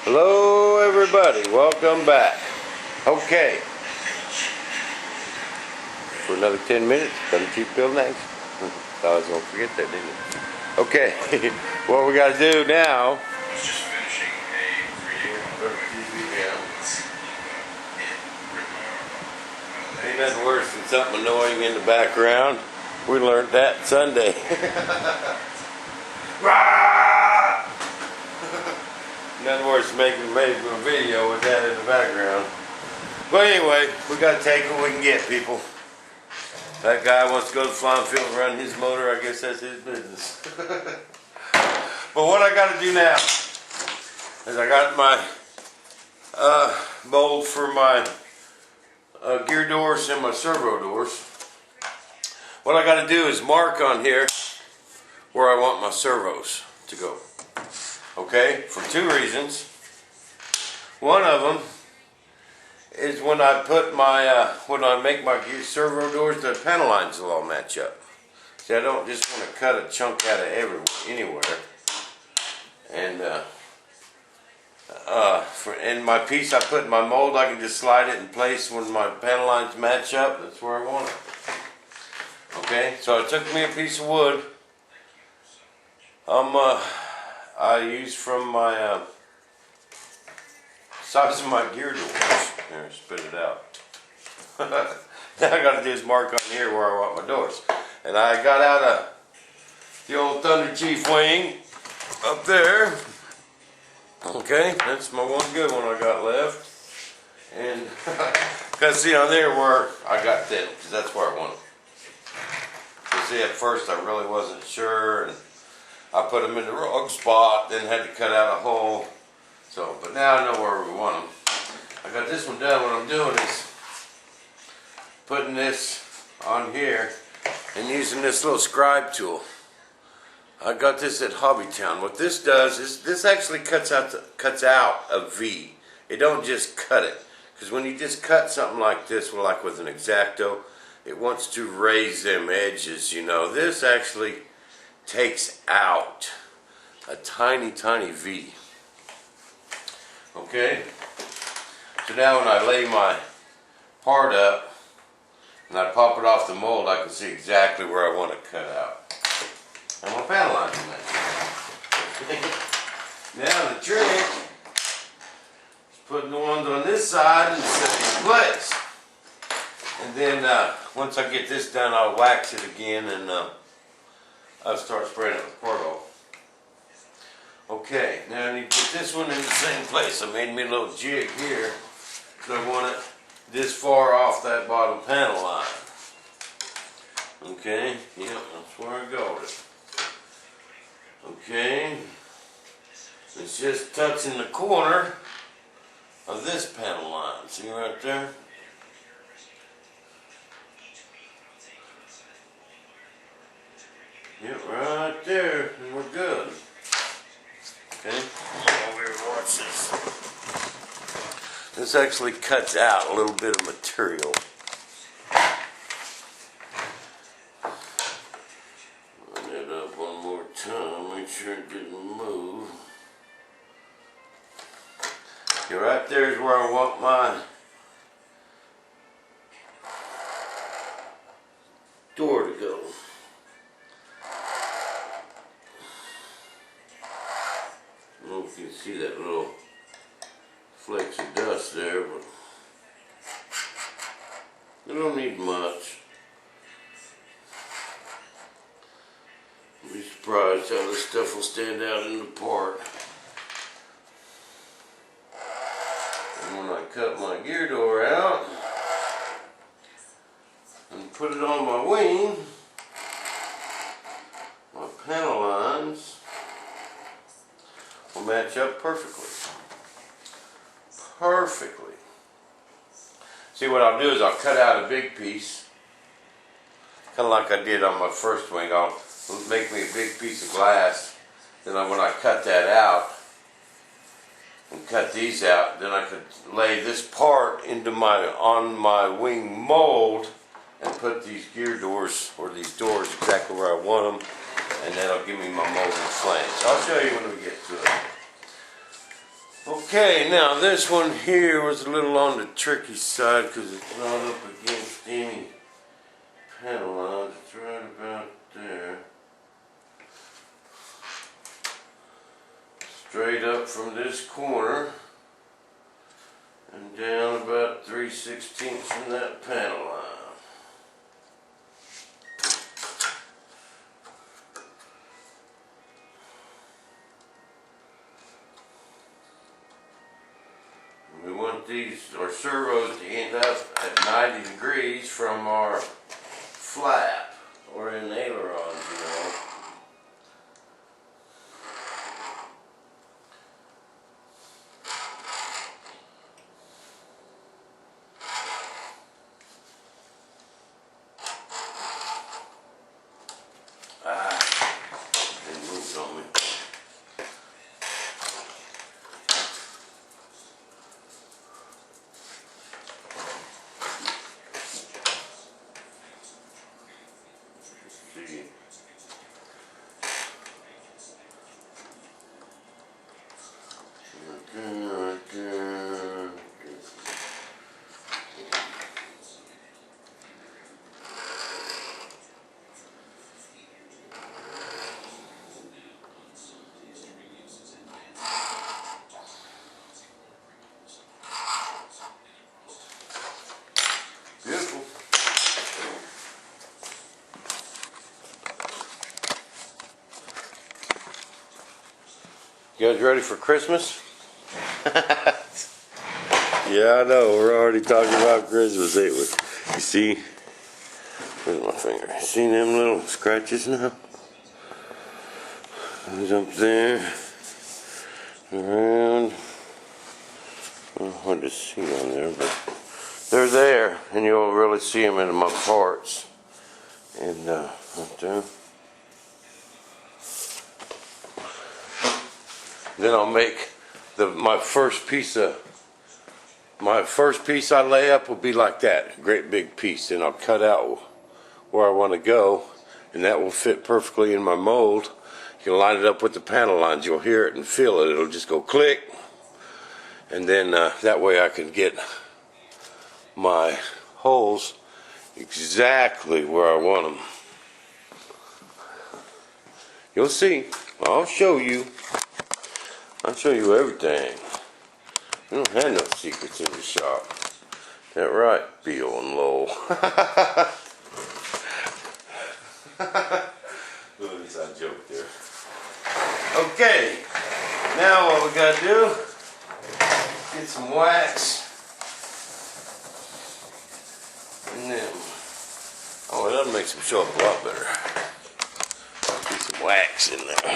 Hello everybody, welcome back. Okay, for another 10 minutes, thunderchief building eggs. Thought I was going to forget that, didn't I? Okay, what we got to do now. Ain't nothing worse than something annoying in the background. We learned that Sunday. Nothing worse than making a video with that in the background. But anyway, we got to take what we can get, people. That guy wants to go to the flying field and run his motor. I guess that's his business. But what I got to do now is I got my mold for my gear doors and my servo doors. What I got to do is mark on here where I want my servos to go. Okay, for two reasons. One of them is when I put my when I make my gear servo doors, the panel lines will all match up. See, I don't just want to cut a chunk out of anywhere. And in my piece I put in my mold, I can just slide it in place when my panel lines match up. That's where I want it. Okay, so I took me a piece of wood. I used from my size of my gear doors. There, spit it out. Now I got to do is mark on here where I want my doors. And I got out the old thunderchief wing up there. Okay, that's my one good one I got left. And because see on there where I got them, because that's where I want them. So see, at first I really wasn't sure, and I put them in the wrong spot, then had to cut out a hole. So, but now I know where we want them. I got this one done. What I'm doing is putting this on here and using this little scribe tool. I got this at Hobbytown. What this does is this actually cuts out a V. It don't just cut it, because when you just cut something like this, well, like with an X-Acto, it wants to raise them edges. You know, this actually takes out a tiny V. Okay, so now when I lay my part up and I pop it off the mold, I can see exactly where I want to cut out. And my panel lines in that. Now the trick is putting the ones on this side and set in place. And then once I get this done, I'll wax it again and I'll start spraying it with Porto. Okay, now I need to put this one in the same place. I made me a little jig here because I want it this far off that bottom panel line. Okay, yep, that's where I got it. Okay, it's just touching the corner of this panel line. See right there? Yep, right there, and we're good. Okay, while we watch this. This actually cuts out a little bit of material. Run it up one more time, make sure it didn't move. Okay, right there is where I want my door to go. I don't know if you can see that little flakes of dust there, but you don't need much. You'll be surprised how this stuff will stand out in the part. And when I cut my gear door out and put it on my wing, my panel lines will match up perfectly. Perfectly. See, what I'll do is I'll cut out a big piece, kind of like I did on my first wing. I'll make me a big piece of glass. Then when I cut that out and cut these out, then I could lay this part into on my wing mold and put these gear doors or these doors exactly where I want them, and that'll give me my molded flange. So I'll show you when we get to it. Okay, now this one here was a little on the tricky side because it's not up against any panel lines. It's right about there. Straight up from this corner and down about 3/16 from that panel line. We want these, our servos, to end up at 90 degrees from our flap or in ailerons, you know. It moved on me. See. Beautiful. You guys ready for Christmas? Yeah, I know. We're already talking about Christmas, ain't we? You see? Where's my finger? You see them little scratches now? There's up there. Around. I don't know hard to see on there, but they're there, and you'll really see them in my parts. And up there. Then I'll make my first piece I lay up will be like that, a great big piece. Then I'll cut out where I want to go, and that will fit perfectly in my mold. You can line it up with the panel lines. You'll hear it and feel it. It'll just go click, and then that way I can get my holes exactly where I want them. You'll see. I'll show you. I'll show you everything. We don't have no secrets in the shop. That right, Beal and Lowell. Little inside joke there. Okay, now what we gotta do, get some wax. And then, oh, that'll make them show up a lot better. Get some wax in there.